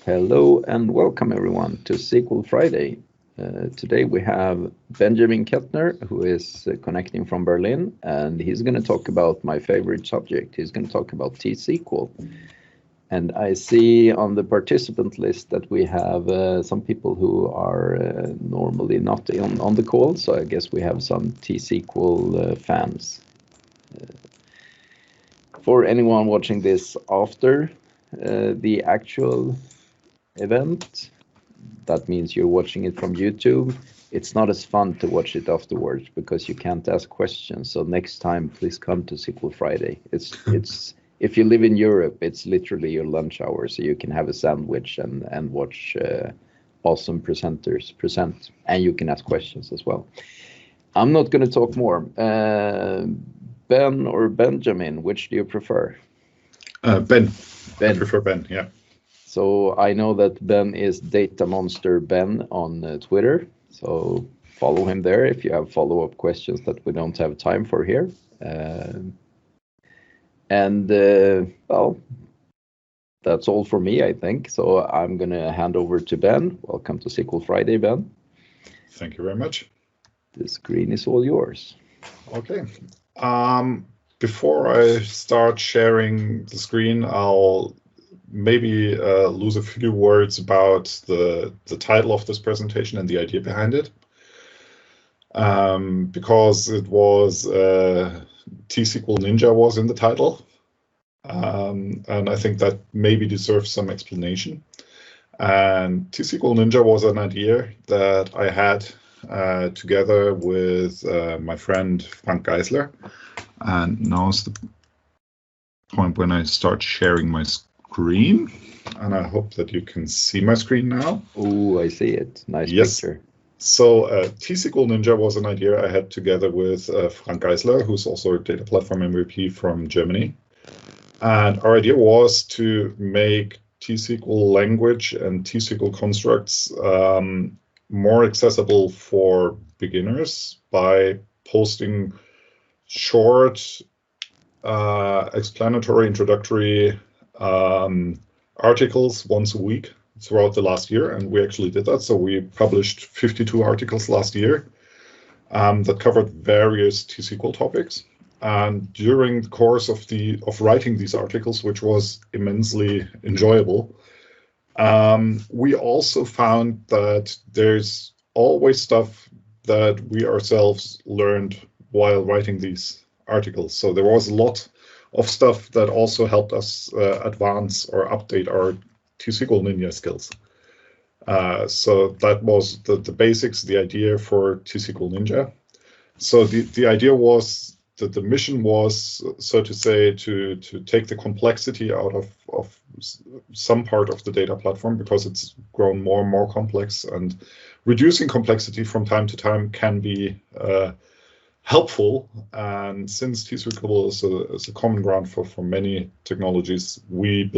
Hello and welcome everyone to SQL Friday. Today we have Benjamin Kettner, who is connecting from Berlin, and he's going to talk about my favorite subject. He's going to talk about T-SQL. And I see on the participant list that we have some people who are normally not on the call, so I guess we have some T-SQL fans. For anyone watching this after the actual event, that means you're watching it from YouTube. It's not as fun to watch it afterwards because you can't ask questions. So next time, please come to SQL Friday. It's if you live in Europe, it's literally your lunch hour, so you can have a sandwich and watch awesome presenters present, and you can ask questions as well. I'm not going to talk more. Ben or Benjamin, which do you prefer? Ben. I prefer Ben, yeah. So I know that Ben is Data Monster Ben on Twitter. So follow him there if you have follow-up questions that we don't have time for here. Well, that's all for me, I think. So I'm going to hand over to Ben. Welcome to SQL Friday, Ben. Thank you very much. The screen is all yours. Okay. Before I start sharing the screen, I'll maybe lose a few words about the title of this presentation and the idea behind it. Because it was T-SQL Ninja was in the title. And I think that maybe deserves some explanation. And T-SQL Ninja was an idea that I had together with my friend Frank Geisler. And now's the point when I start sharing my screen. And I hope that you can see my screen now. Oh, I see it. Nice picture. So T-SQL Ninja was an idea I had together with Frank Geisler, who's also a data platform MVP from Germany. And our idea was to make T-SQL language and T-SQL constructs more accessible for beginners by posting short, explanatory, introductory articles once a week throughout the last year. And we actually did that. So we published 52 articles last year that covered various T-SQL topics. And during the course of writing these articles, which was immensely enjoyable, we also found that there's always stuff that we ourselves learned while writing these articles. So there was a lot of stuff that also helped us advance or update our T-SQL Ninja skills. So that was the basics, the idea for T-SQL Ninja. So the idea was that the mission was, so to say, to take the complexity out of some part of the data platform, because it's grown more and more complex, and reducing complexity from time to time can be helpful. And since T-SQL is a common ground for many technologies, we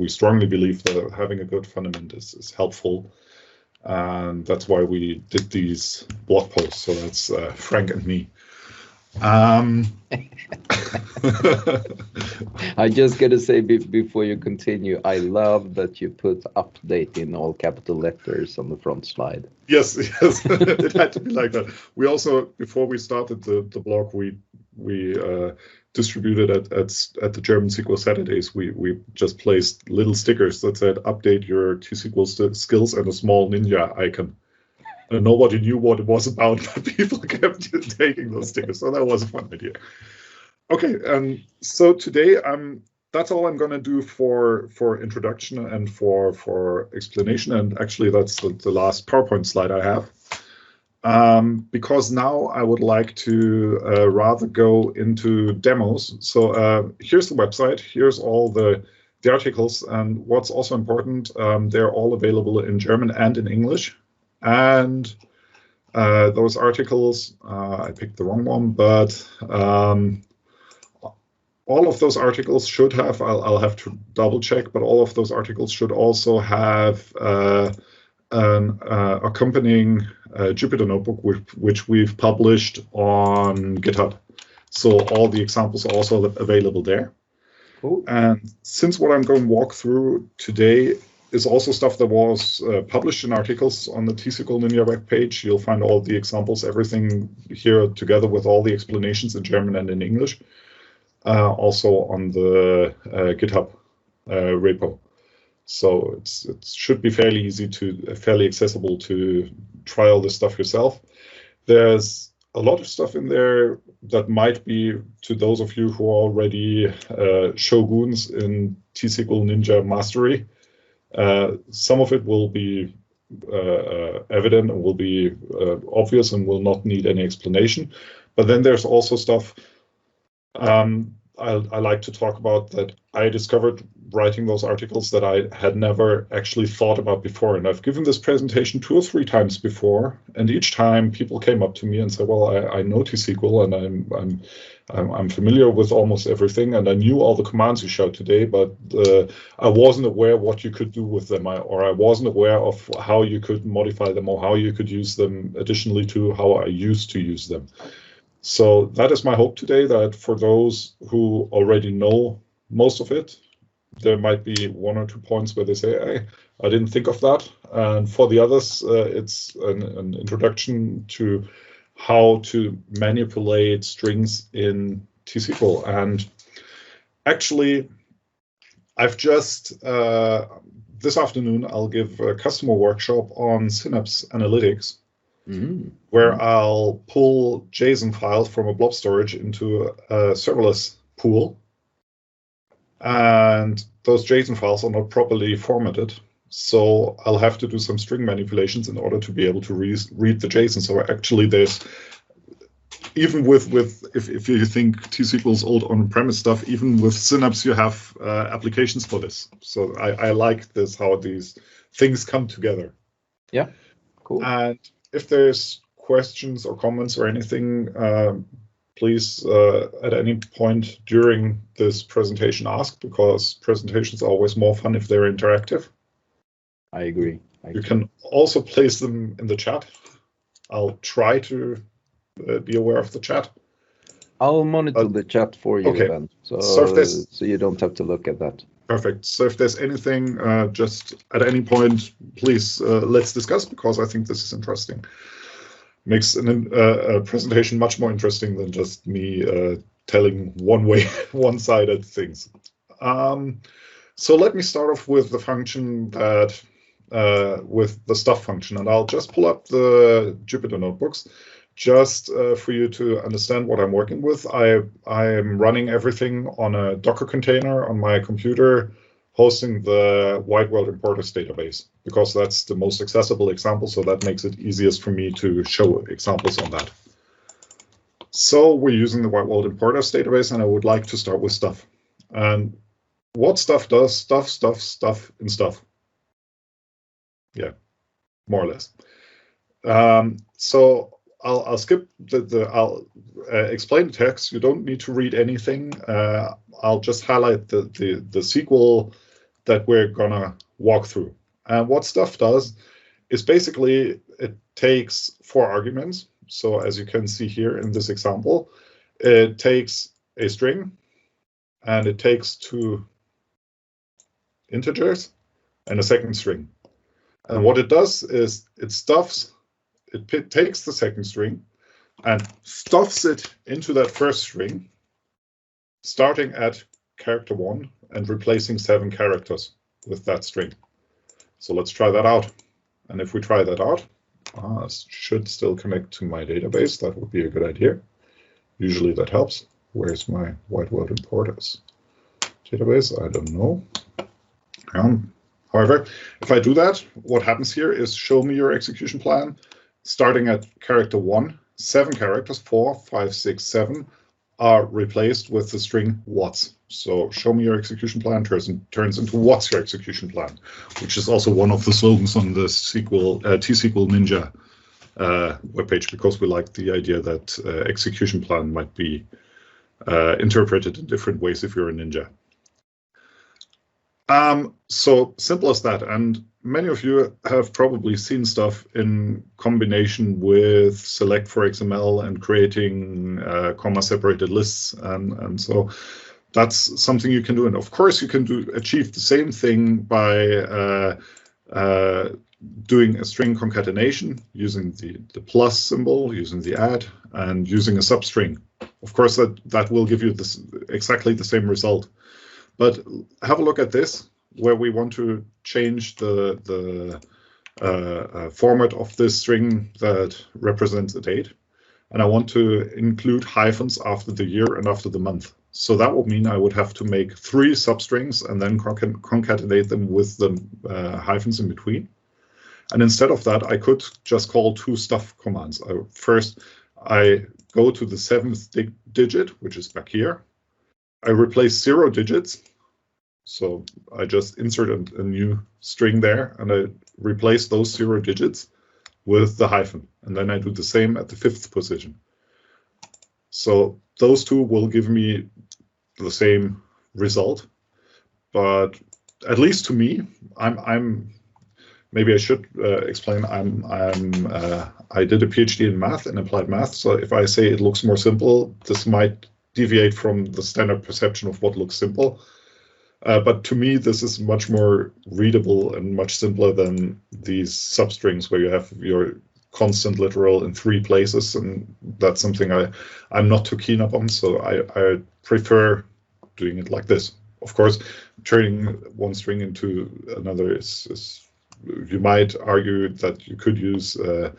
strongly believe that having a good fundament is helpful. And that's why we did these blog posts. So that's Frank and me. I just got to say before you continue, I love that you put update in all capital letters on the front slide. Yes, it had to be like that. We also, before we started the blog, we distributed at the German SQL Saturdays. We just placed little stickers that said "Update your T-SQL skills" and a small ninja icon. And nobody knew what it was about, but people kept taking those stickers. So that was a fun idea. Okay, so today that's all I'm going to do for introduction and for explanation. And actually, that's the last PowerPoint slide I have. Because now I would like to rather go into demos. So here's the website. Here's all the articles. And what's also important, they're all available in German and in English. And those articles, I picked the wrong one, but all of those articles should have, I'll have to double check, but all of those articles should also have an accompanying Jupyter notebook, which we've published on GitHub. So all the examples are also available there. Cool. And since what I'm going to walk through today is also stuff that was published in articles on the T-SQL Ninja web page. You'll find all the examples, everything here together with all the explanations in German and in English. Also on the GitHub repo. So it should be fairly accessible to try all this stuff yourself. There's a lot of stuff in there that might be, to those of you who are already shoguns in T-SQL Ninja mastery, some of it will be evident and will be obvious and will not need any explanation. But then there's also stuff I like to talk about that I discovered writing those articles that I had never actually thought about before. And I've given this presentation 2 or 3 times before, and each time people came up to me and said, well, I know T-SQL and I'm familiar with almost everything, and I knew all the commands you showed today, but I wasn't aware what you could do with them, or I wasn't aware of how you could modify them or how you could use them additionally to how I used to use them. So that is my hope today, that for those who already know most of it, there might be 1 or 2 points where they say, hey, I didn't think of that. And for the others, it's an introduction to how to manipulate strings in T-SQL. And actually, I've just, this afternoon, I'll give a customer workshop on Synapse Analytics, where I'll pull JSON files from a blob storage into a serverless pool. And those JSON files are not properly formatted. So I'll have to do some string manipulations in order to be able to read the JSON. So actually there's, even with if you think T-SQL is old on-premise stuff, even with Synapse, you have applications for this. So I like this, how these things come together. Yeah, cool. And if there's questions or comments or anything, please at any point during this presentation ask, because presentations are always more fun if they're interactive. I agree. You can also place them in the chat. I'll try to be aware of the chat. I'll monitor the chat for you, okay. then, so you don't have to look at that. Perfect. So if there's anything, just at any point, please let's discuss, because I think this is interesting. Makes a presentation much more interesting than just me telling one-sided things. So let me start off with the function that, with the stuff function, and I'll just pull up the Jupyter notebooks just for you to understand what I'm working with. I am running everything on a Docker container on my computer, hosting the White World Importers database, because that's the most accessible example, so that makes it easiest for me to show examples on that. So we're using the White World Importers database, and I would like to start with stuff. And what stuff does? Stuff in stuff. Yeah, more or less. So I'll skip I'll explain the text. You don't need to read anything. I'll just highlight the SQL that we're gonna walk through. And what stuff does is basically it takes 4 arguments. So as you can see here in this example, it takes a string and it takes 2 integers and a second string. And what it does is it takes the second string and stuffs it into that first string, starting at character 1 and replacing 7 characters with that string. So let's try that out. And if we try that out, it should still connect to my database. That would be a good idea. Usually that helps. Where's my White World Importers database? I don't know. However, if I do that, what happens here is show me your execution plan. Starting at character 1, 7 characters, 4, 5, 6, 7, are replaced with the string what's. So show me your execution plan turns into what's your execution plan, which is also one of the slogans on the T-SQL Ninja webpage, because we like the idea that execution plan might be interpreted in different ways if you're a ninja. So simple as that. And many of you have probably seen stuff in combination with select for XML and creating comma separated lists. And so that's something you can do. And of course, you can achieve the same thing by doing a string concatenation using the plus symbol, using the add, and using a substring. Of course, that will give you exactly the same result. But have a look at this, where we want to change the format of this string that represents a date. And I want to include hyphens after the year and after the month. So that would mean I would have to make 3 substrings and then concatenate them with the hyphens in between. And instead of that, I could just call 2 stuff commands. First, I go to the 7th digit, which is back here. I replace 0 digits. So I just insert a new string there, and I replace those 0 digits with the hyphen. And then I do the same at the 5th position. So those 2 will give me the same result. But at least to me, maybe I should explain. I did a PhD in math and applied math. So if I say it looks more simple, this might deviate from the standard perception of what looks simple. But to me, this is much more readable and much simpler than these substrings where you have your constant literal in 3 places, and that's something I'm not too keen upon. So I prefer doing it like this. Of course, turning one string into another is you might argue that you could use a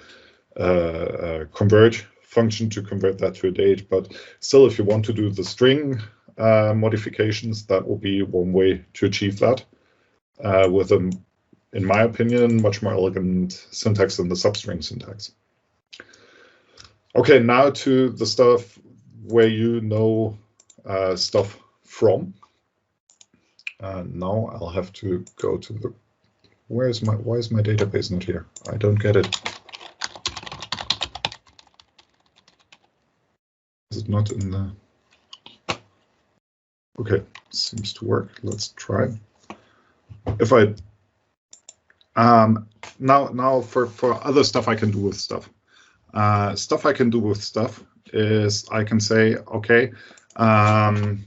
convert function to convert that to a date, but still, if you want to do the string modifications, that will be one way to achieve that with a, in my opinion, much more elegant syntax than the substring syntax. Okay, now to the stuff where you know stuff from. Now I'll have to go to the, why is my database not here? I don't get it. Is it not in the, okay, seems to work. Let's try. If I now for other stuff I can do with stuff. Stuff I can do with stuff is I can say, okay, I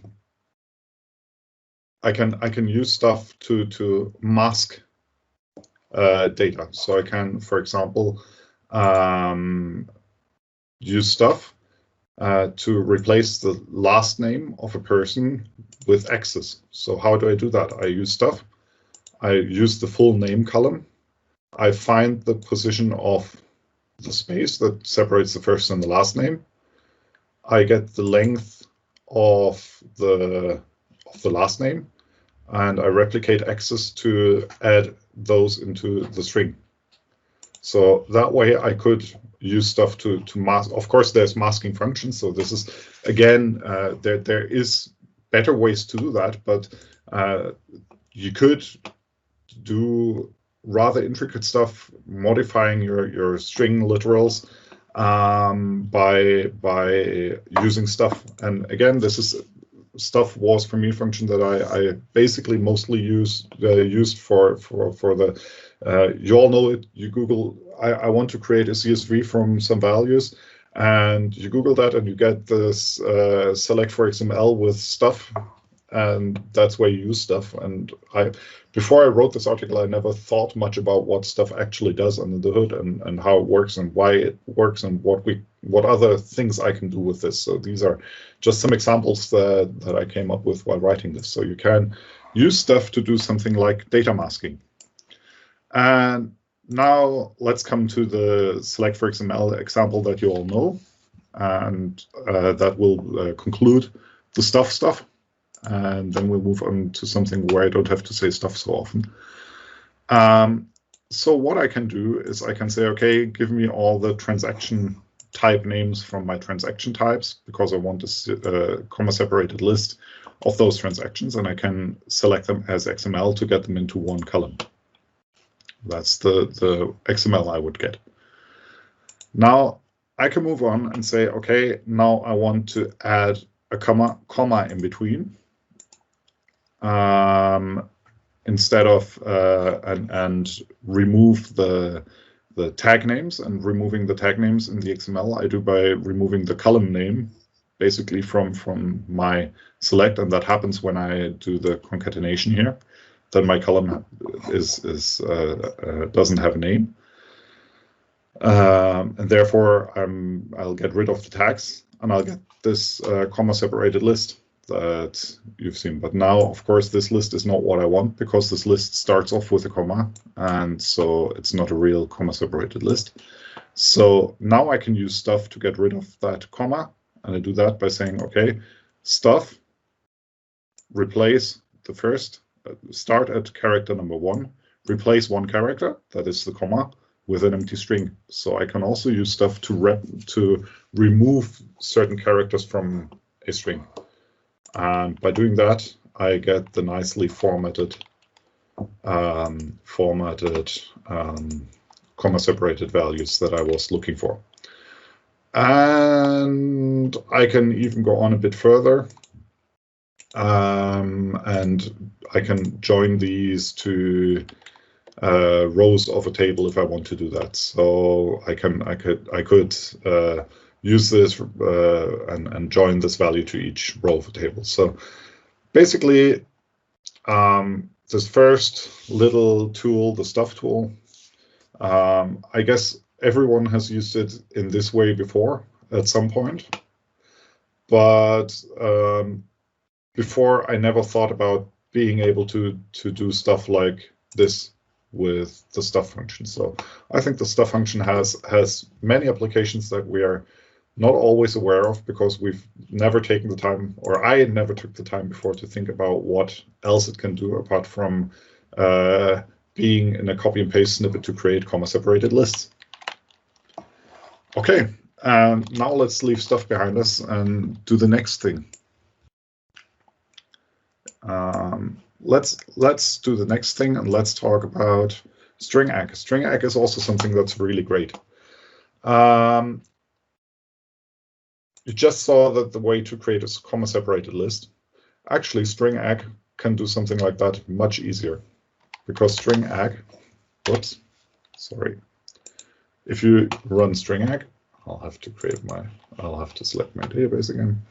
can use stuff to mask data. So I can, for example, use stuff to replace the last name of a person with X's. So how do I do that? I use stuff. I use the full name column. I find the position of the space that separates the first and the last name. I get the length of the last name, and I replicate X's to add those into the string. So that way I could use stuff to mask. Of course, there's masking functions. So this is, again, there is better ways to do that, but you could do rather intricate stuff, modifying your string literals by using stuff. And again, this is stuff was for me function that I basically mostly used for the you all know it. You Google, I want to create a CSV from some values, and you Google that and you get this select for XML with stuff, and that's where you use stuff. And before I wrote this article, I never thought much about what stuff actually does under the hood and how it works and why it works and what other things I can do with this. So these are just some examples that I came up with while writing this. So you can use stuff to do something like data masking. And now let's come to the select for XML example that you all know, and that will conclude the stuff. And then we'll move on to something where I don't have to say stuff so often. So what I can do is I can say, okay, give me all the transaction type names from my transaction types, because I want a comma-separated list of those transactions, and I can select them as XML to get them into one column. That's the XML I would get. Now I can move on and say, okay, now I want to add a comma in between. Instead of and remove the tag names, and removing the tag names in the XML I do by removing the column name basically from my select, and that happens when I do the concatenation here. Then my column doesn't have a name, and therefore I'll get rid of the tags, and I'll get this comma separated list that you've seen. But now, of course, this list is not what I want, because this list starts off with a comma, and so it's not a real comma separated list. So now I can use stuff to get rid of that comma, and I do that by saying, okay, stuff, replace the first, start at character number 1, replace one character, that is the comma, with an empty string. So I can also use stuff to remove certain characters from a string. And by doing that, I get the nicely formatted comma-separated values that I was looking for. And I can even go on a bit further, and I can join these to rows of a table if I want to do that. So I could use this and join this value to each row of a table. So basically, this first little tool, the stuff tool, I guess everyone has used it in this way before at some point, but before I never thought about being able to do stuff like this with the stuff function. So I think the stuff function has many applications that we are not always aware of, because we've never taken the time, or I never took the time before, to think about what else it can do apart from being in a copy and paste snippet to create comma separated lists. Okay, now let's leave stuff behind us and do the next thing. Let's do the next thing, and let's talk about string ag. String ag is also something that's really great. You just saw that the way to create a comma separated list. Actually, string ag can do something like that much easier, because string ag, whoops, sorry. If you run string ag, I'll have to select my database again.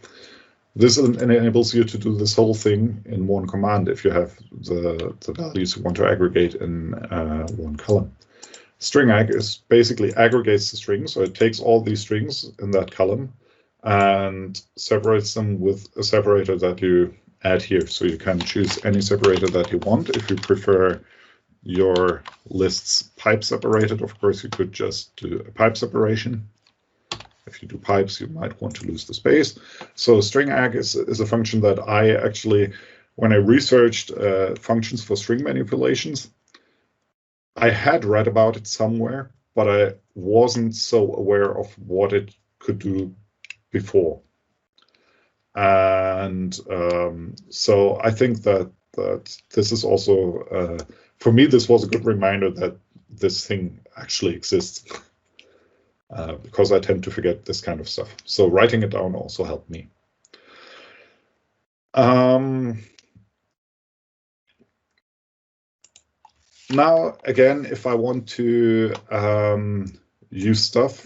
This enables you to do this whole thing in one command if you have the values you want to aggregate in one column. String ag is basically aggregates the strings, so it takes all these strings in that column and separates them with a separator that you add here. So you can choose any separator that you want. If you prefer your lists pipe separated, of course, you could just do a pipe separation. If you do pipes, you might want to lose the space. So string ag is a function that I actually, when I researched functions for string manipulations, I had read about it somewhere, but I wasn't so aware of what it could do before. And so I think that this is also, for me, this was a good reminder that this thing actually exists. Because I tend to forget this kind of stuff. So writing it down also helped me. Now, again, if I want to use stuff,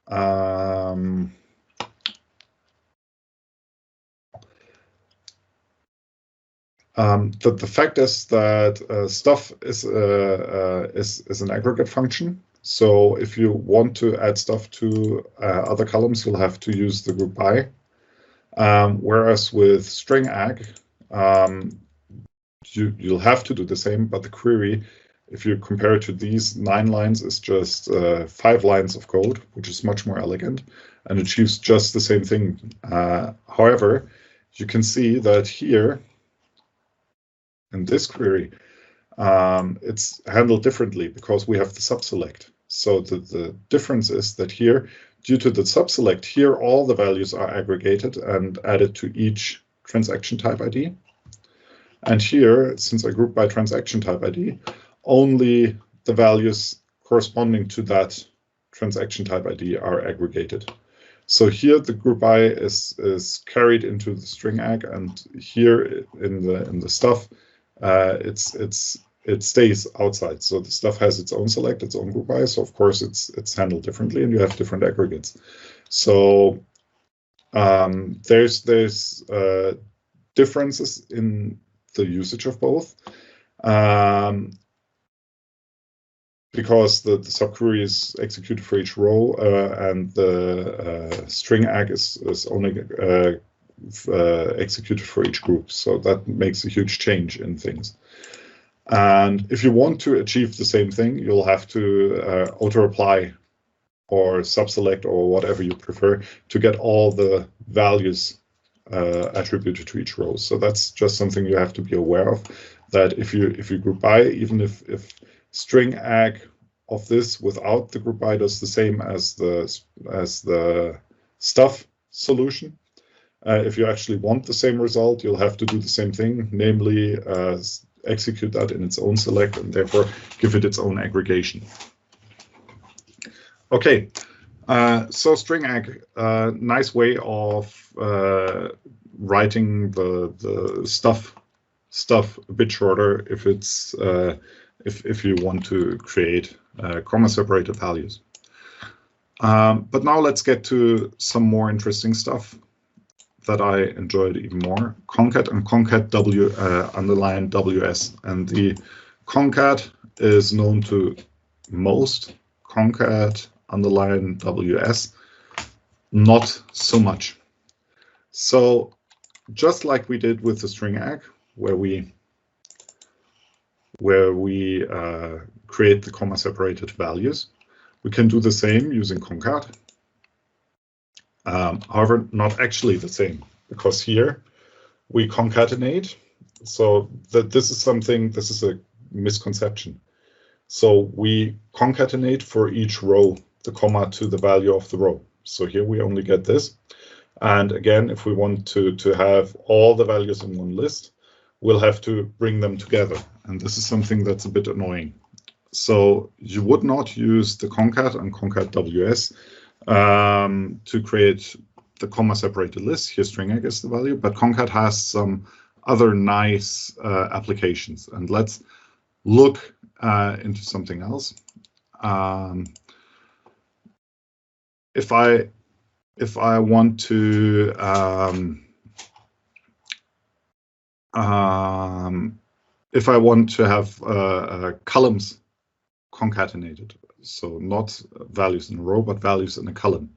the fact is that stuff is an aggregate function. So if you want to add stuff to other columns, you'll have to use the group by. Whereas with string ag, you'll have to do the same, but the query, if you compare it to these 9 lines, is just 5 lines of code, which is much more elegant, and achieves just the same thing. However, you can see that here, in this query, it's handled differently because we have the subselect. So the difference is that here, due to the subselect, here all the values are aggregated and added to each transaction type ID. And here, since I group by transaction type ID, only the values corresponding to that transaction type ID are aggregated. So here the group by is carried into the string ag, and here in the stuff, it stays outside. So the stuff has its own select, its own group by. So of course it's handled differently, and you have different aggregates. So There's differences in the usage of both. Because the subquery is executed for each row, and the string ag is only executed for each group. So that makes a huge change in things. And if you want to achieve the same thing, you'll have to auto-apply or subselect or whatever you prefer to get all the values attributed to each row. So that's just something you have to be aware of, that if you group by, even if string ag of this without the group by does the same as the stuff solution, if you actually want the same result, you'll have to do the same thing, namely execute that in its own select and therefore give it its own aggregation. Okay, so string ag, nice way of writing the stuff a bit shorter if it's if you want to create comma-separated values. But now let's get to some more interesting stuff that I enjoyed even more. Concat and concat underline WS. And the concat is known to most. Concat underline WS, not so much. So just like we did with the string ag, where we create the comma-separated values, we can do the same using concat. However, not actually the same, because here we concatenate. So this is a misconception. So we concatenate for each row the comma to the value of the row. So here we only get this. And again, if we want to have all the values in one list, we'll have to bring them together. And this is something that's a bit annoying. So you would not use the concat and concat WS to create the comma-separated list. Here string ag is the value, but concat has some other nice applications. And let's look into something else. If I want to have columns concatenated, so not values in a row, but values in a column,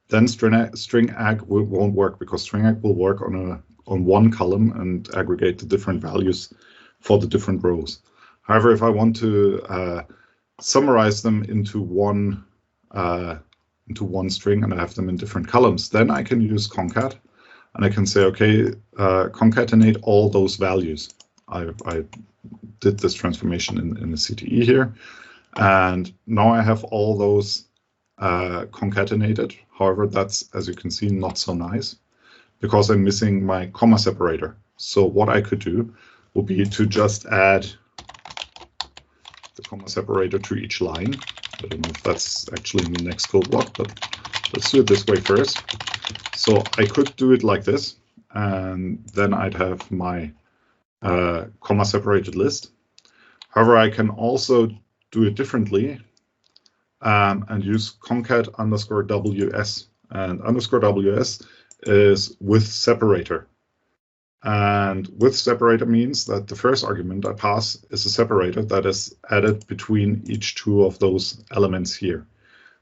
then string ag won't work, because string ag will work on one column and aggregate the different values for the different rows. However, if I want to summarize them into one string and I have them in different columns, then I can use concat, and I can say, okay, concatenate all those values. I did this transformation in the CTE here, and now I have all those concatenated. However, that's, as you can see, not so nice, because I'm missing my comma separator. So what I could do would be to just add the comma separator to each line. I don't know if that's actually in the next code block, but let's do it this way first. So I could do it like this, and then I'd have my comma separated list. However, I can also do it differently and use concat underscore WS. And underscore WS is with separator. And with separator means that the first argument I pass is a separator that is added between each two of those elements here.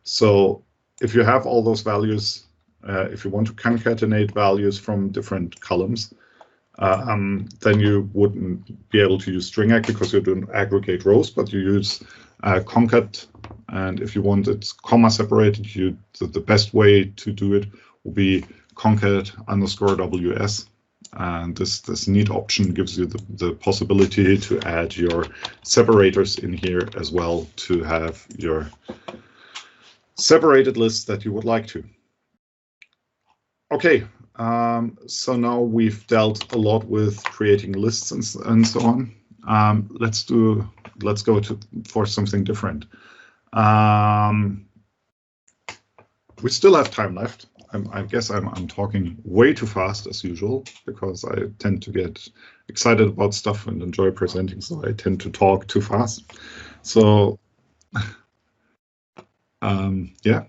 So if you have all those values, if you want to concatenate values from different columns, then you wouldn't be able to use string ag because you don't aggregate rows, but you use concat. And if you want it comma separated, the best way to do it will be concat underscore WS. And this neat option gives you the possibility to add your separators in here as well, to have your separated lists that you would like to. Okay, so now we've dealt a lot with creating lists and so on. Let's go for something different. We still have time left. I guess I'm talking way too fast as usual, because I tend to get excited about stuff and enjoy presenting, so I tend to talk too fast. So yeah.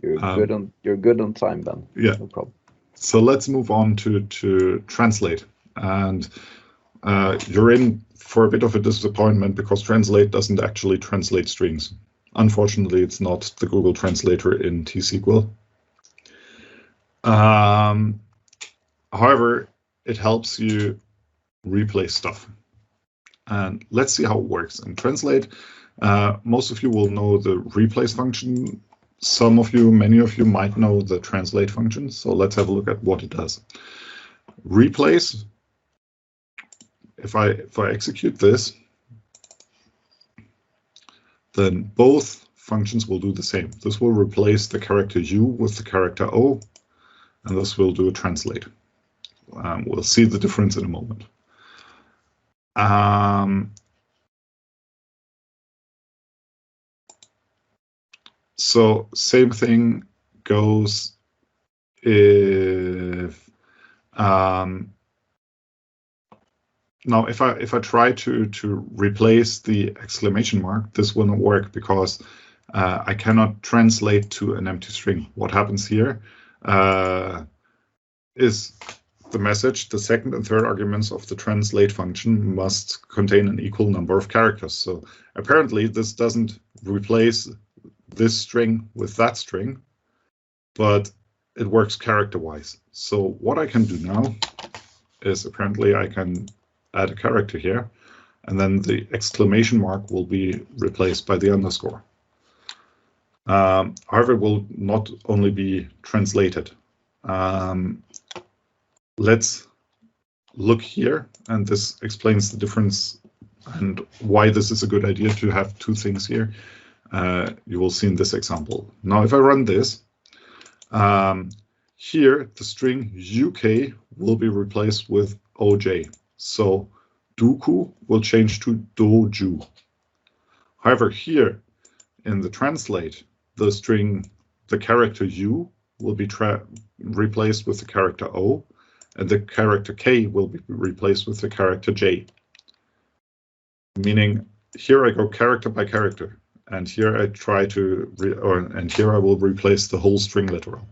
You're good on time, Ben. Yeah, no problem. So let's move on to translate, and you're in for a bit of a disappointment because translate doesn't actually translate strings. Unfortunately, it's not the Google translator in T-SQL. However, it helps you replace stuff. And let's see how it works. In translate, most of you will know the replace function. Some of you, many of you might know the translate function. So let's have a look at what it does. Replace, if I execute this, then both functions will do the same. This will replace the character U with the character O, and this will do a translate. We'll see the difference in a moment. So same thing goes if now if I try to replace the exclamation mark, this will not work because I cannot translate to an empty string. What happens here is the message, the second and third arguments of the translate function must contain an equal number of characters. So apparently this doesn't replace this string with that string, but it works character-wise. So what I can do now is apparently I can add a character here, and then the exclamation mark will be replaced by the underscore. However, it will not only be translated. Let's look here, and this explains the difference and why this is a good idea to have two things here. You will see in this example. Now, if I run this, here the string UK will be replaced with OJ. So Duku will change to Doju. However, here in the translate, the string, the character U will be replaced with the character O, and the character K will be replaced with the character J. Meaning here I go character by character, and here I try to, and here I will replace the whole string literal.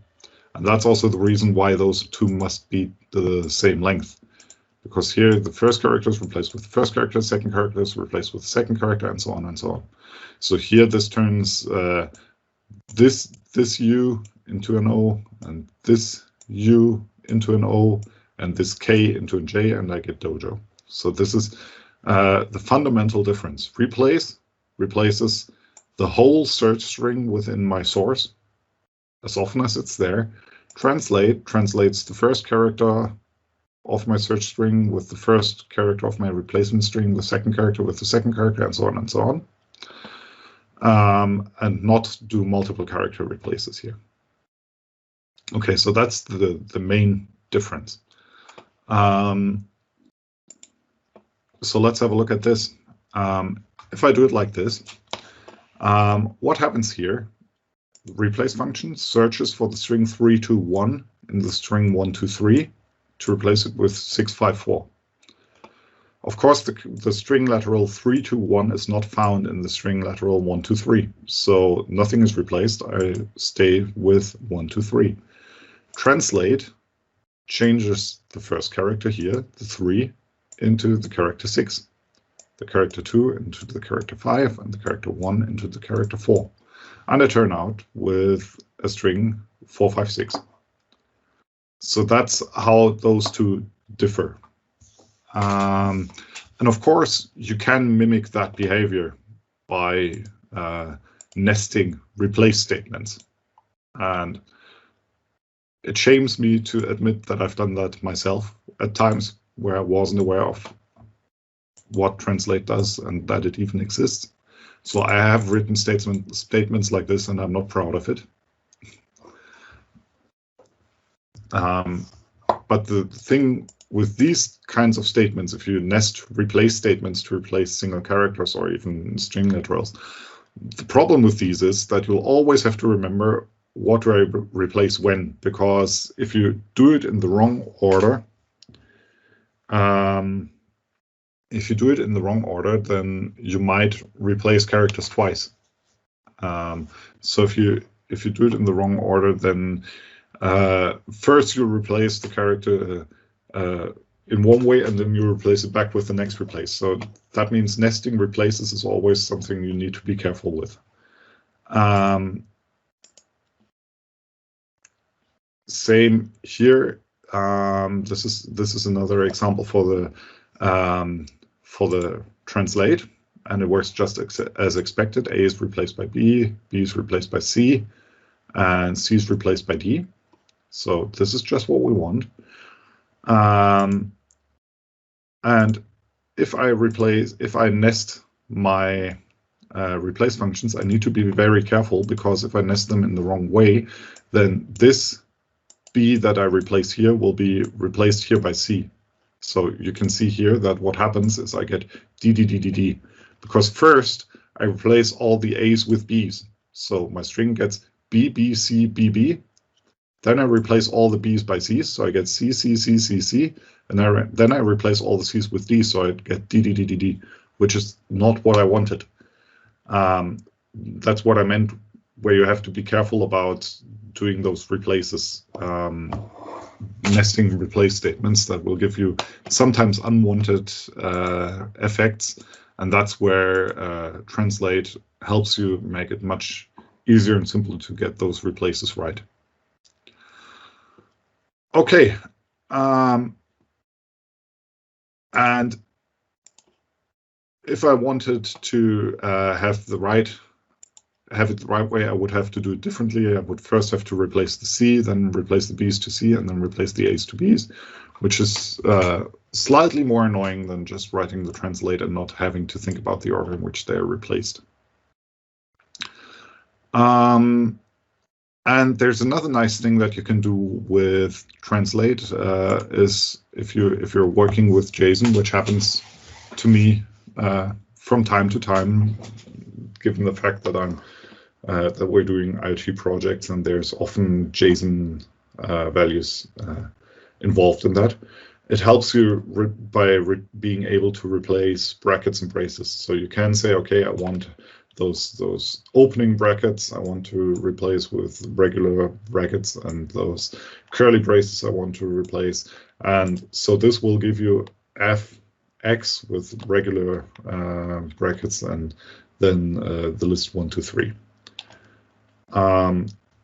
And that's also the reason why those two must be the same length. Because here the first character is replaced with the first character, second character is replaced with the second character, and so on and so on. So here this turns this U into an O, and this U into an O, and this K into a J, and I get Dojo. So this is the fundamental difference. Replace replaces the whole search string within my source as often as it's there. Translate translates the first character of my search string with the first character of my replacement string, the second character with the second character, and so on and so on. And not do multiple character replaces here. Okay, so that's the main difference. So let's have a look at this. If I do it like this, what happens here? The replace function searches for the string 321 in the string 123 to replace it with 654. Of course, the string literal 321 is not found in the string literal 123, so nothing is replaced. I stay with 123. Translate changes the first character here, the 3, into the character 6, the character 2 into the character 5, and the character 1 into the character 4. And I turn out with a string 456. So that's how those two differ. And of course, you can mimic that behavior by nesting replace statements. And it shames me to admit that I've done that myself at times where I wasn't aware of what translate does and that it even exists. So I have written statements like this, and I'm not proud of it. But the thing with these kinds of statements, if you nest replace statements to replace single characters or even string literals, the problem with these is that you'll always have to remember what do I replace when, because if you do it in the wrong order, then you might replace characters twice. So if if you do it in the wrong order, then first you replace the character in one way, and then you replace it back with the next replace. So that means nesting replaces is always something you need to be careful with. Same here. This is another example for the translate, and it works just as expected. A is replaced by B, B is replaced by C, and C is replaced by D. So this is just what we want. And if I nest my replace functions, I need to be very careful, because if I nest them in the wrong way, then this B that I replace here will be replaced here by C. So you can see here that what happens is I get D, D, D, D, D, because first I replace all the A's with B's. So my string gets B, B, C, B, B. Then I replace all the B's by C's, so I get C, C, C, C, C. And then I replace all the C's with D, so I get D, D, D, D, D, which is not what I wanted. That's what I meant, where you have to be careful about doing those replaces, nesting replace statements that will give you sometimes unwanted effects. And that's where translate helps you make it much easier and simpler to get those replaces right. Okay. And if I wanted to have it the right way, I would have to do it differently. I would first have to replace the C, then replace the B's to C, and then replace the A's to B's, which is slightly more annoying than just writing the translate and not having to think about the order in which they are replaced. And there's another nice thing that you can do with translate is if you're working with JSON, which happens to me from time to time, given the fact that that we're doing IoT projects and there's often JSON values involved in that. It helps you by being able to replace brackets and braces. So you can say, okay, I want those opening brackets I want to replace with regular brackets, and those curly braces I want to replace. And so this will give you fx with regular brackets, and then the list 1, 2, 3.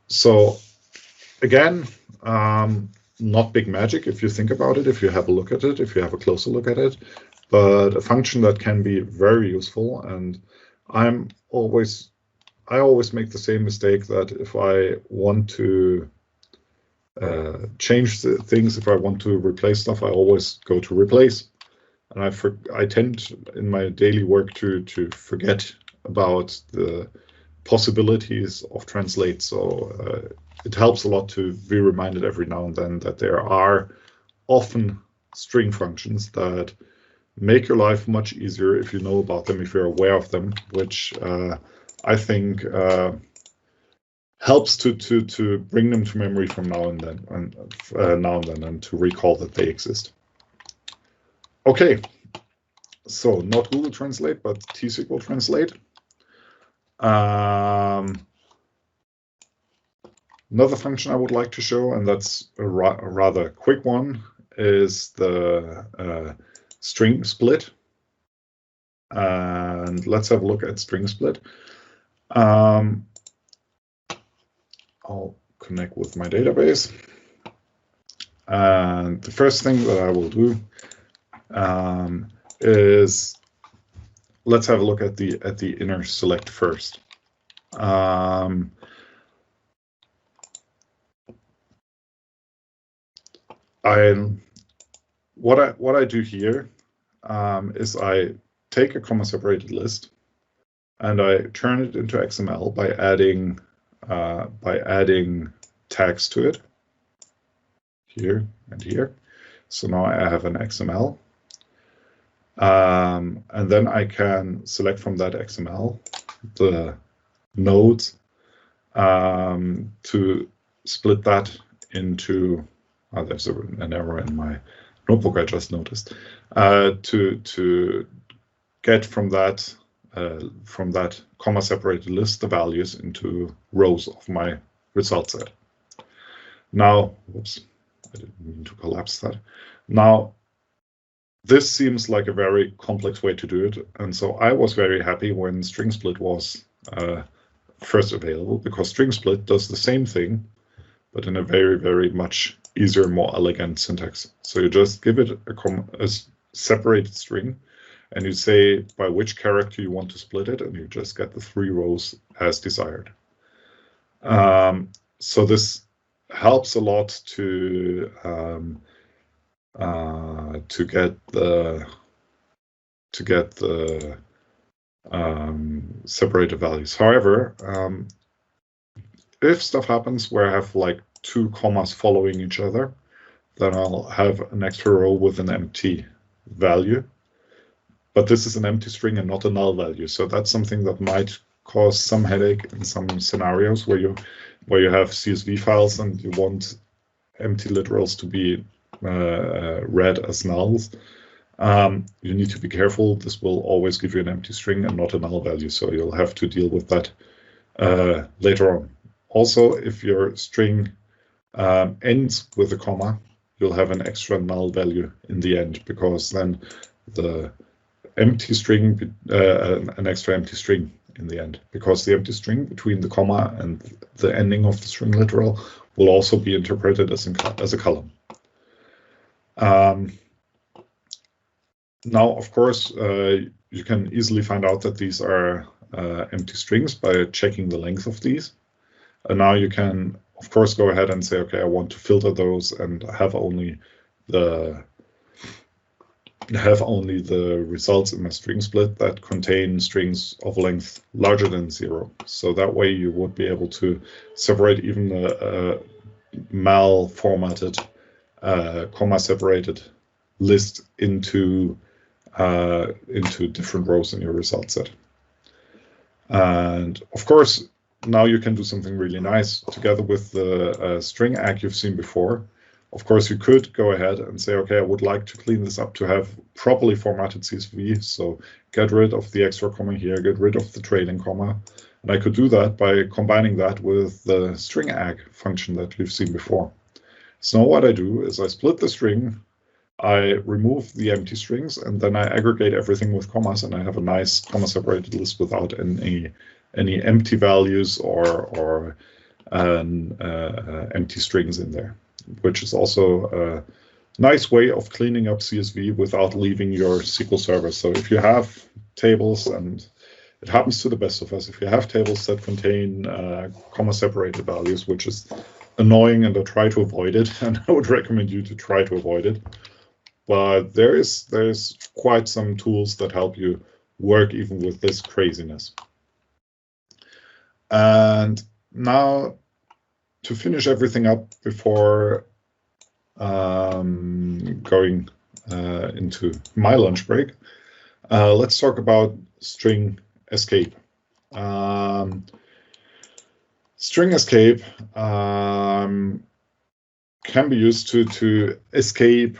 So again, not big magic if you think about it, if you have a look at it, if you have a closer look at it, but a function that can be very useful. And I always make the same mistake, that if I want to change the things, if I want to replace stuff, I always go to replace. And I tend in my daily work to forget about the possibilities of translate. So it helps a lot to be reminded every now and then that there are often string functions that make your life much easier if you know about them, if you're aware of them, which I think helps to bring them to memory from now and then, and to recall that they exist. Okay, so not Google Translate, but T-SQL Translate. Another function I would like to show, and that's a rather quick one, is the string split. And let's have a look at string split. I'll connect with my database. And the first thing that I will do is let's have a look at the inner select first. What I do here is I take a comma separated list and I turn it into XML by adding tags to it here and here. So now I have an XML. And then I can select from that XML the nodes to split that into, there's an error in my notebook I just noticed, to get from that comma-separated list the values into rows of my result set. Now, whoops, I didn't mean to collapse that. Now, this seems like a very complex way to do it, and so I was very happy when string split was first available, because string split does the same thing, but in a very, very much easier, more elegant syntax. So you just give it a separated string, and you say by which character you want to split it, and you just get the 3 rows as desired. So this helps a lot to get the separated values. However, if stuff happens where I have like 2 commas following each other, then I'll have an extra row with an empty value. But this is an empty string and not a null value. So that's something that might cause some headache in some scenarios where you have CSV files and you want empty literals to be read as nulls. You need to be careful. This will always give you an empty string and not a null value. So you'll have to deal with that later on. Also, if your string ends with a comma, you'll have an extra null value in the end, because then the empty string, an extra empty string in the end, because the empty string between the comma and the ending of the string literal will also be interpreted as a column. Now, of course, you can easily find out that these are empty strings by checking the length of these. And now you can, of course, go ahead and say, okay, I want to filter those and have only the results in my string split that contain strings of length larger than 0. So that way you would be able to separate even a mal-formatted, comma-separated list into different rows in your result set. And of course, now you can do something really nice together with the string ag you've seen before. Of course, you could go ahead and say, okay, I would like to clean this up to have properly formatted CSV. So get rid of the extra comma here, get rid of the trailing comma. And I could do that by combining that with the string ag function that we've seen before. So now what I do is I split the string, I remove the empty strings, and then I aggregate everything with commas, and I have a nice comma-separated list without any empty values or empty strings in there, which is also a nice way of cleaning up CSV without leaving your SQL Server. So if you have tables, and it happens to the best of us, if you have tables that contain comma-separated values, which is annoying, and I try to avoid it, and I would recommend you to try to avoid it. But there's quite some tools that help you work even with this craziness. And now, to finish everything up before going into my lunch break, let's talk about string escape. String escape can be used to escape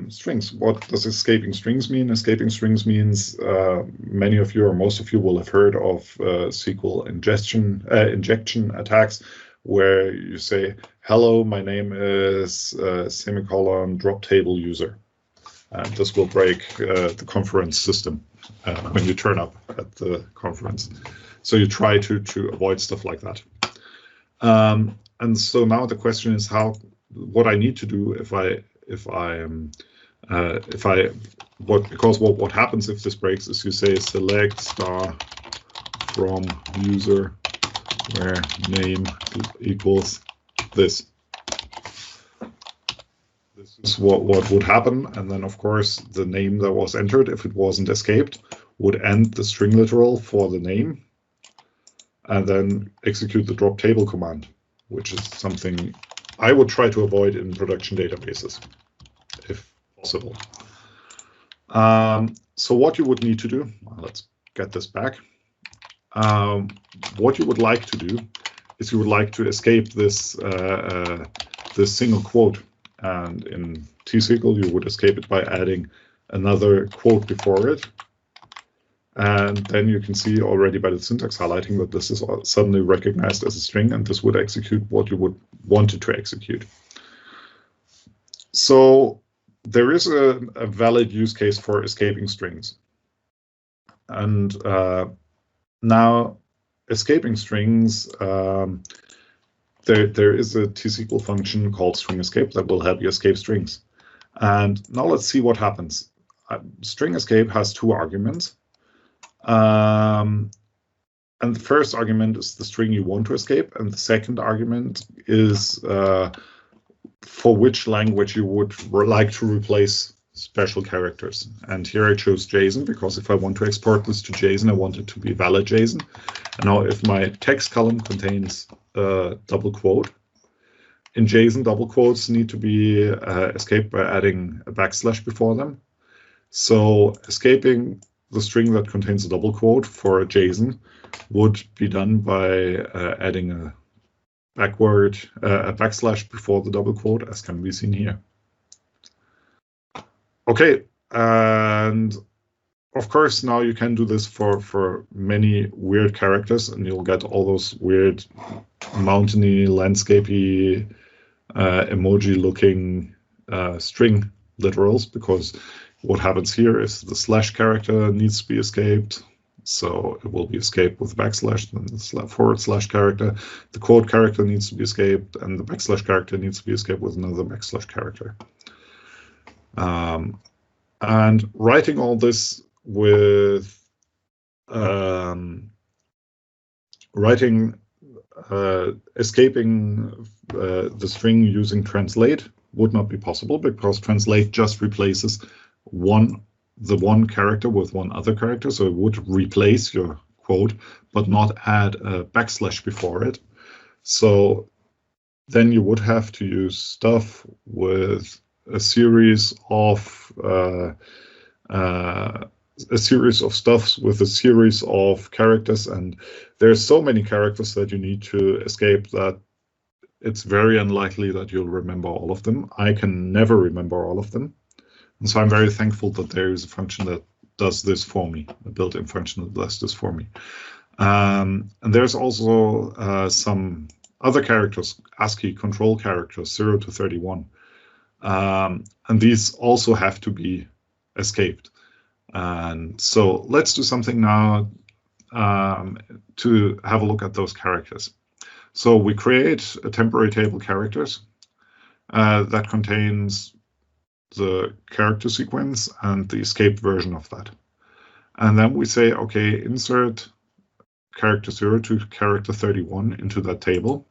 strings. What does escaping strings mean? Escaping strings means many of you or most of you will have heard of SQL injection attacks, where you say, hello, my name is semicolon drop table user. And this will break the conference system when you turn up at the conference. So you try to avoid stuff like that. And so now the question is what I need to do because what happens if this breaks is you say select star from user where name equals this. This is what would happen, and then of course the name that was entered, if it wasn't escaped, would end the string literal for the name, and then execute the drop table command, which is something I would try to avoid in production databases, if possible. So what you would need to do, let's get this back. What you would like to do is you would like to escape this this single quote, and in T-SQL you would escape it by adding another quote before it, And then you can see already by the syntax highlighting that this is suddenly recognized as a string, and this would execute what you would want it to execute. So there is a valid use case for escaping strings. And now escaping strings, there is a T-SQL function called string escape that will help you escape strings. And now let's see what happens. String escape has 2 arguments. And the first argument is the string you want to escape, and the second argument is for which language you would like to replace special characters. And here I chose JSON because if I want to export this to JSON, I want it to be valid JSON. And now if my text column contains a double quote, in JSON, double quotes need to be escaped by adding a backslash before them. So escaping the string that contains a double quote for a JSON would be done by adding a backslash before the double quote, as can be seen here. Okay, and of course now you can do this for many weird characters, and you'll get all those weird mountainy, landscapey, emoji-looking string literals, because what happens here is the slash character needs to be escaped. So it will be escaped with backslash, then the forward slash character. The quote character needs to be escaped, and the backslash character needs to be escaped with another backslash character. And writing all this with escaping the string using translate would not be possible, because translate just replaces the one character with one other character, so it would replace your quote, but not add a backslash before it. So then you would have to use stuff with a series of stuffs with a series of characters, and there's so many characters that you need to escape that it's very unlikely that you'll remember all of them. I can never remember all of them. And so I'm very thankful that there is a function that does this for me, a built-in function that does this for me. And there's also some other characters, ASCII control characters, 0 to 31. And these also have to be escaped. And so let's do something now to have a look at those characters. So we create a temporary table characters that contains the character sequence and the escaped version of that. And then we say, okay, insert character 0 to character 31 into that table.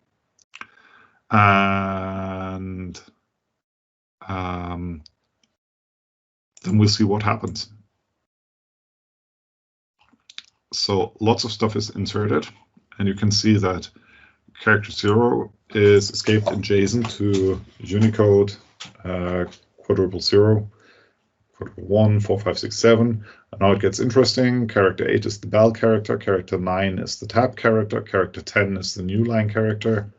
And then we'll see what happens. So lots of stuff is inserted, and you can see that character 0 is escaped in JSON to Unicode quadruple 0, quadruple 1, 4, 5, 6, 7. And now it gets interesting. Character 8 is the bell character. Character 9 is the tab character. Character 10 is the new line character.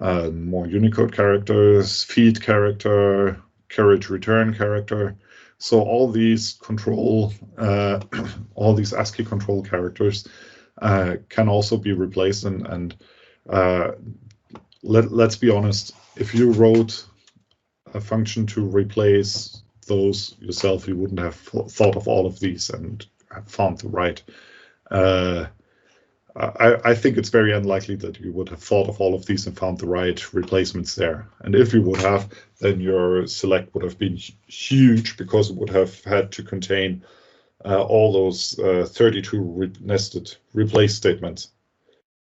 More Unicode characters, feed character, carriage return character. So all these control, all these ASCII control characters can also be replaced. And let's be honest, if you wrote a function to replace those yourself, you wouldn't have thought of all of these and found the right. I think it's very unlikely that you would have thought of all of these and found the right replacements there. And if you would have, then your select would have been huge, because it would have had to contain all those 32 nested replace statements.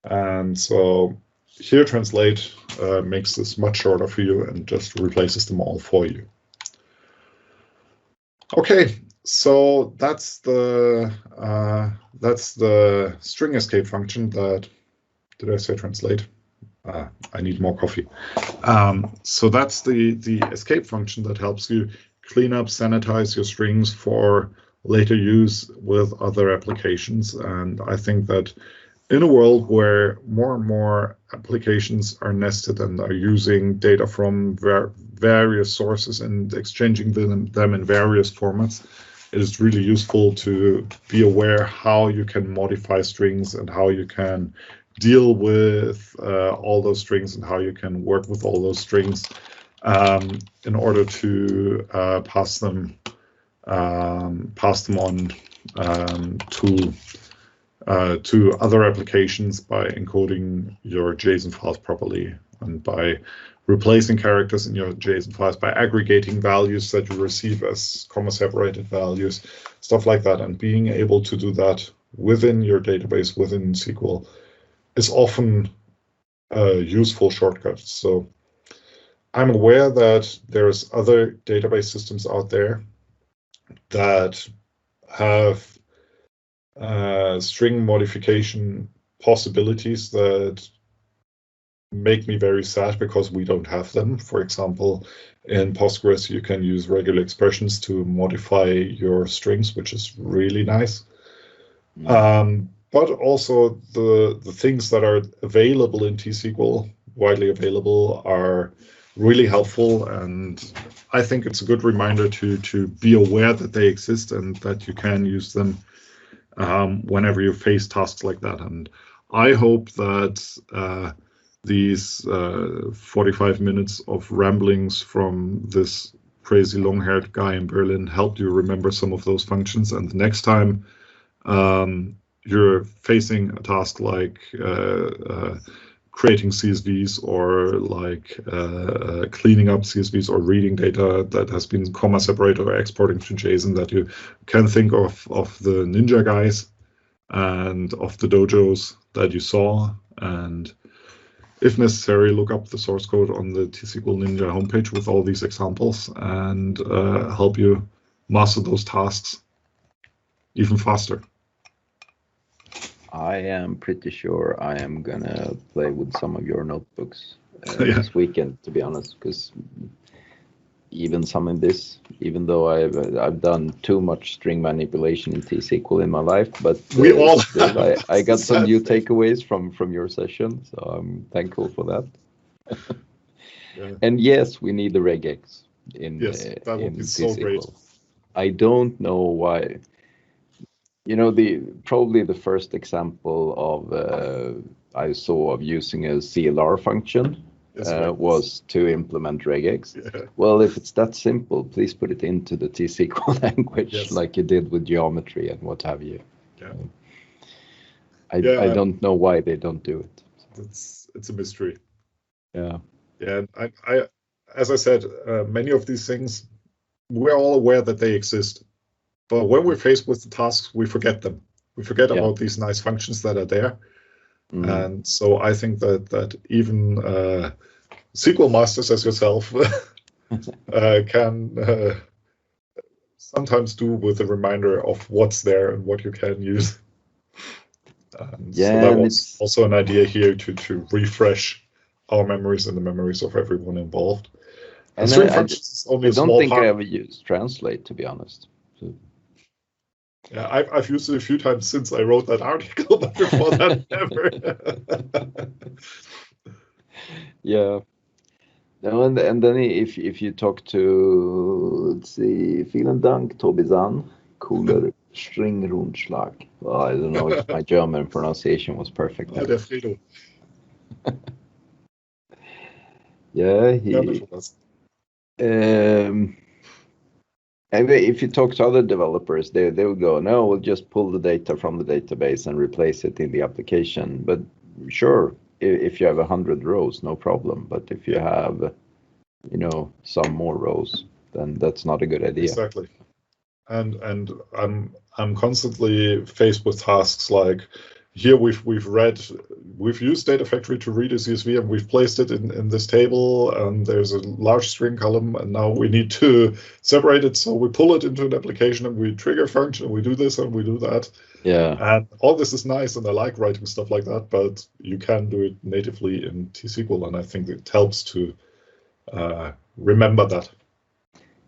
And so here translate makes this much shorter for you and just replaces them all for you. Okay, so that's the string escape function that, did I say translate? I need more coffee. So that's the escape function that helps you clean up, sanitize your strings for later use with other applications. And I think that in a world where more and more applications are nested and are using data from various sources and exchanging them in various formats, it is really useful to be aware how you can modify strings and how you can deal with all those strings and how you can work with all those strings in order to pass them on to other applications by encoding your JSON files properly and by replacing characters in your JSON files, by aggregating values that you receive as comma-separated values, stuff like that. And being able to do that within your database, within SQL, is often a useful shortcut. So I'm aware that there's other database systems out there that have string modification possibilities that make me very sad because we don't have them. For example, in Postgres, you can use regular expressions to modify your strings, which is really nice. But also the things that are available in T-SQL, widely available, are really helpful. And I think it's a good reminder to be aware that they exist and that you can use them whenever you face tasks like that. And I hope that these 45 minutes of ramblings from this crazy long-haired guy in Berlin helped you remember some of those functions. And the next time you're facing a task like creating CSVs or like cleaning up CSVs or reading data that has been comma separated or exporting to JSON, that you can think of the Ninja guys and of the dojos that you saw, and if necessary, look up the source code on the T-SQL Ninja homepage with all these examples and help you master those tasks even faster. I am pretty sure I am gonna play with some of your notebooks this weekend, to be honest, because even some in this, even though I've done too much string manipulation in T-SQL in my life, but we all still, I got some new takeaways from your session, so I'm thankful for that. Yeah. And yes, we need the regex in that would be T-SQL. so great. I don't know why. You know, probably the first example of I saw of using a CLR function was to implement regex. Yeah. Well, if it's that simple, please put it into the T-SQL language like you did with geometry and what have you. Yeah. I don't know why they don't do it. It's a mystery. Yeah. Yeah. I as I said, many of these things, we're all aware that they exist. But when we're faced with the tasks, we forget them. We forget about these nice functions that are there. And so I think that even SQL masters as yourself can sometimes do with a reminder of what's there and what you can use. So that was also an idea here to refresh our memories and the memories of everyone involved. And string functions is only a small part. I don't think I ever used translate, to be honest. So. Yeah, I've used it a few times since I wrote that article, but before that, never. Yeah. No, and then if you talk to, let's see, vielen Dank, Tobizan, cooler Stringrundschlag. Well, I don't know if my German pronunciation was perfect. Der Fredo. Yeah, and if you talk to other developers, they will go, no, we'll just pull the data from the database and replace it in the application. But sure, if you have 100 rows, no problem. But if you have, some more rows, then that's not a good idea. Exactly. And I'm constantly faced with tasks like, here we've used Data Factory to read a CSV and we've placed it in this table, and there's a large string column, and now we need to separate it, so we pull it into an application and we trigger a function and we do this and we do that. Yeah. And all this is nice, and I like writing stuff like that, but you can do it natively in T-SQL, and I think it helps to remember that.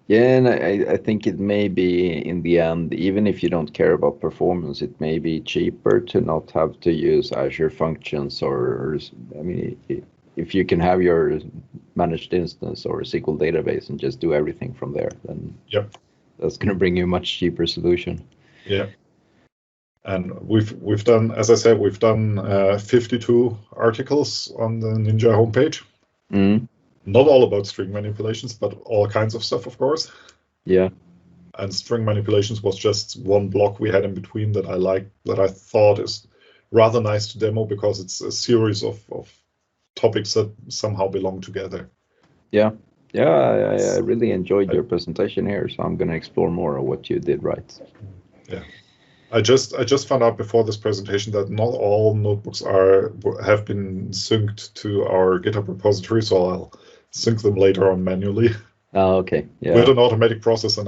Yeah, and I think it may be, in the end, even if you don't care about performance, it may be cheaper to not have to use Azure Functions, or if you can have your managed instance or a SQL database and just do everything from there, then That's going to bring you a much cheaper solution. Yeah. And we've done, as I said, we've done 52 articles on the Ninja homepage. Mm. Not all about string manipulations, but all kinds of stuff, of course. Yeah. And string manipulations was just one block we had in between that I liked, that I thought is rather nice to demo because it's a series of topics that somehow belong together. Yeah. I really enjoyed your presentation here, so I'm going to explore more of what you did right. Yeah. I just found out before this presentation that not all notebooks have been synced to our GitHub repository, so I'll sync them later on manually. Oh, okay. Yeah. With an automatic process, and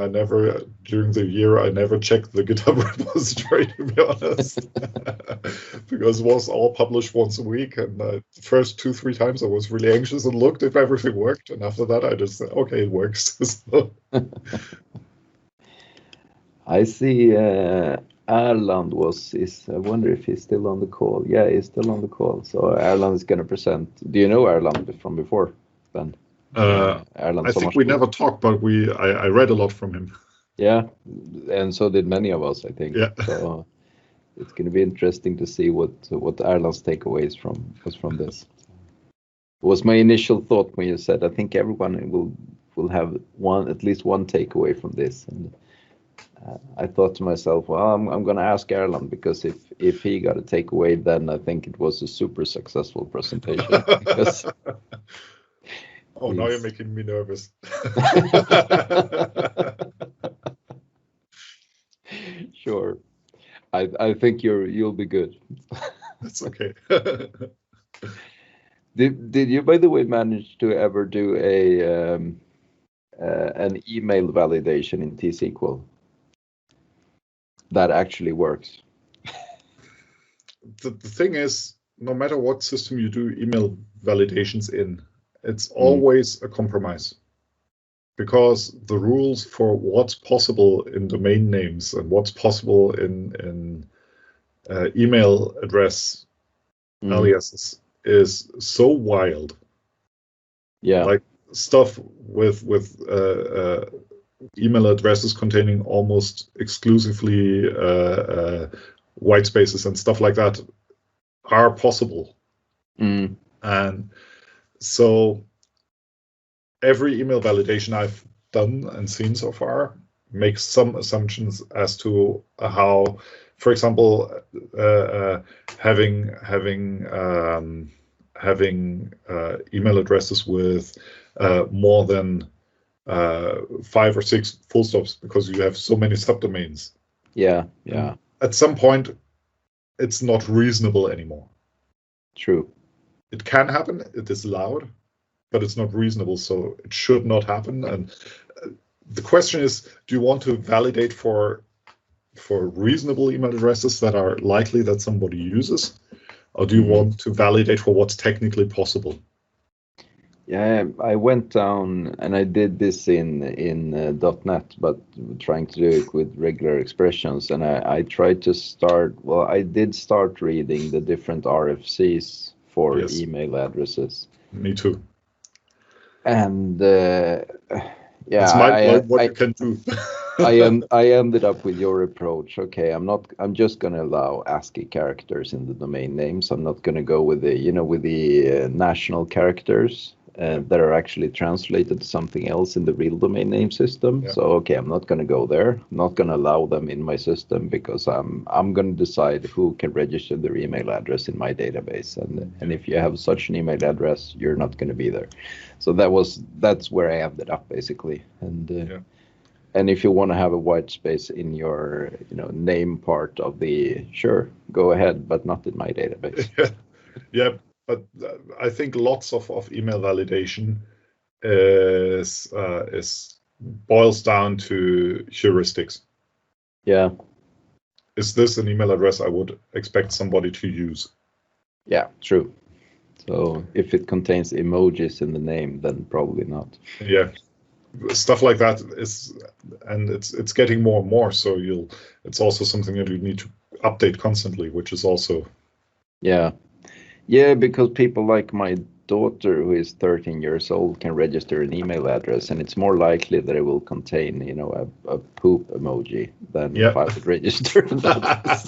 during the year, I never checked the GitHub repository, to be honest, because it was all published once a week. And the first 2-3 times I was really anxious and looked if everything worked. And after that, I just said, okay, it works. So. I see Erland I wonder if he's still on the call. Yeah, he's still on the call. So Erland is going to present. Do you know Erland from before, Ben? I think we never talked, but I read a lot from him. Yeah, and so did many of us, I think. Yeah. So it's going to be interesting to see what Erland's takeaways was from this. It was my initial thought when you said I think everyone will have at least one takeaway from this, and I thought to myself, well, I'm going to ask Erland, because if he got a takeaway, then I think it was a super successful presentation. Because oh, now you're making me nervous. Sure. I think you'll be good. That's okay. Did you, by the way, manage to ever do an email validation in T-SQL that actually works? The thing is, no matter what system you do email validations in, it's always a compromise, because the rules for what's possible in domain names and what's possible in email address aliases is so wild. Yeah, like stuff with email addresses containing almost exclusively white spaces and stuff like that are possible. And so every email validation I've done and seen so far makes some assumptions as to how, for example, having email addresses with more than 5 or 6 full stops, because you have so many subdomains. Yeah. At some point, it's not reasonable anymore. True. It can happen. It is allowed, but it's not reasonable, so it should not happen. And the question is, do you want to validate for reasonable email addresses that are likely that somebody uses, or do you want to validate for what's technically possible? Yeah, I went down and I did this in .NET, but trying to do it with regular expressions. And I tried to I did start reading the different RFCs for email addresses. Me too. And it's mind-blowing what you can do. I ended up with your approach. Okay, I'm just going to allow ASCII characters in the domain names. I'm not going to go with the national characters that are actually translated to something else in the real domain name system. Yeah. So okay, I'm not going to go there. I'm not going to allow them in my system, because I'm going to decide who can register their email address in my database. And if you have such an email address, you're not going to be there. So that's where I ended up, basically. And if you want to have a white space in your name part of sure, go ahead, but not in my database. Yeah, but I think lots of email validation is boils down to heuristics. Yeah. Is this an email address I would expect somebody to use? Yeah, true. So if it contains emojis in the name, then probably not. Yeah. Stuff like that it's getting more and more. So it's also something that you need to update constantly, which is also. Yeah, because people like daughter, who is 13 years old, can register an email address, and it's more likely that it will contain, a poop emoji than if I would register an address.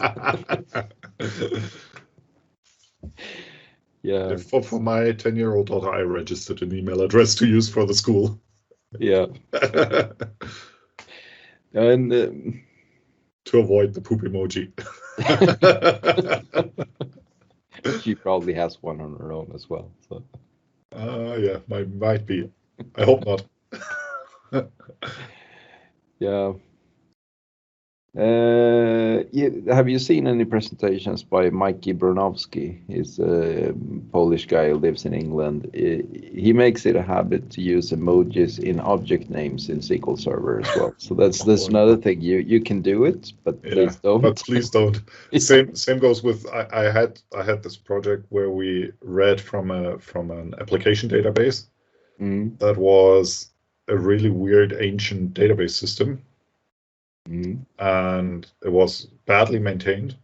Yeah. For my 10-year-old daughter, I registered an email address to use for the school. Yeah. And to avoid the poop emoji. She probably has one on her own as well. So. Yeah, might be. I hope not. Yeah. Have you seen any presentations by Mikey Bronowski? He's a Polish guy who lives in England. He makes it a habit to use emojis in object names in SQL Server as well. So that's another thing. You can do it, but please don't. But please don't. Same goes with I had this project where we read from an application database that was a really weird ancient database system. And it was badly maintained,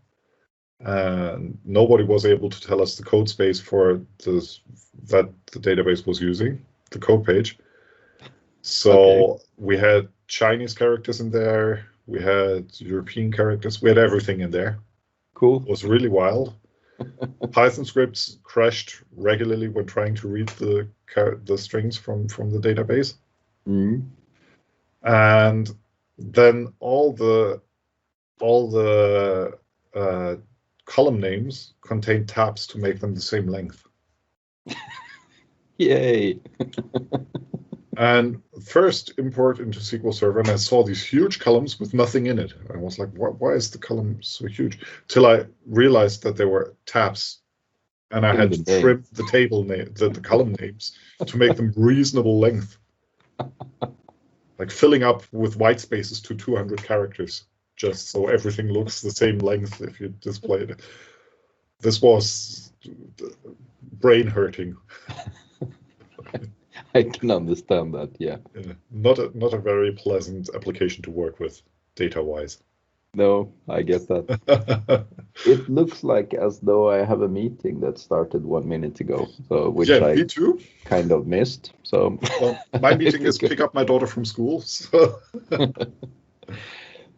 and nobody was able to tell us the code space for that the database was using, the code page. So we had Chinese characters in there, we had European characters, we had everything in there. Cool. It was really wild. Python scripts crashed regularly when trying to read the strings from the database. And then all the column names contain tabs to make them the same length. Yay! And first import into SQL Server, and I saw these huge columns with nothing in it. I was like, why is the column so huge? Till I realized that there were tabs, and I had to trim the table name, the column names, to make them reasonable length. Like filling up with white spaces to 200 characters, just so everything looks the same length if you display it. This was brain hurting. I can understand that, yeah. Not a very pleasant application to work with, data-wise. No, I get that. It looks like as though I have a meeting that started 1 minute ago, so which me too. Kind of missed. So well, my meeting is pick up my daughter from school. So,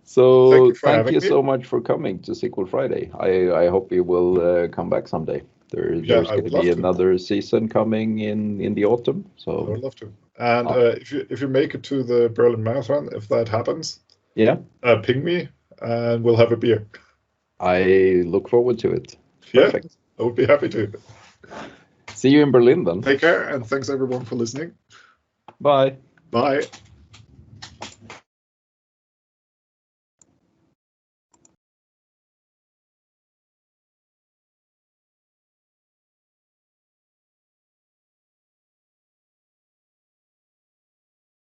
so thank you so much for coming to SQL Friday. I hope you will come back someday. There's going to be another season coming in the autumn. So I would love to. And if you make it to the Berlin Marathon, if that happens, ping me and we'll have a beer. I look forward to it. Perfect. Yeah, I would be happy to. See you in Berlin then. Take care, and thanks everyone for listening. Bye. Bye.